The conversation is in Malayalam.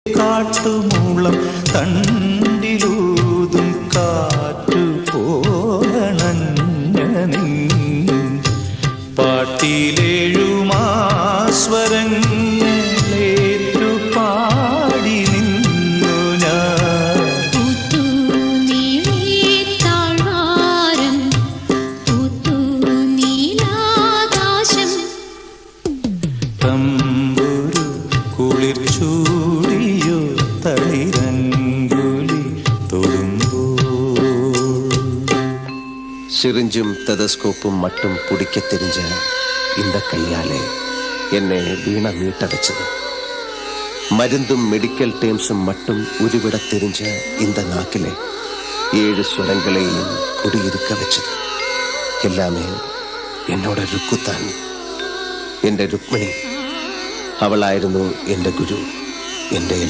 കാട്ടുമൂളം തണ്ടിലൂതും കാറ്റു പോലണഞ്ഞ പാട്ടിലേഴുമാസ്വരങ്ങളേറ്റു പാടി നിന്നു ഞാൻ. തമ്പുരു കുളിർ ചൂടിയോ തളിരങ്കുലി തൊടുമ്പോൾ സിറിഞ്ചും ടെതസ്കോപ്പും மட்டும் பிடிக்க தெரிஞ்ச இந்த கையாலே என்னை வீண மீட்டடைச்சது. மருந்தும் மெடிக்கல் டேம்ஸும் மட்டும் உருவிட தெரிஞ்ச இந்த நாக்கிலே 7 ஸ்வரங்களையும் குடியிருக்க வச்சது. எல்லாமே என்னோட ருக்குத்தான், എൻ്റെ രുക്മിണി. അവളായിരുന്നു എൻ്റെ ഗുരു, എൻ്റെ എല്ലാം.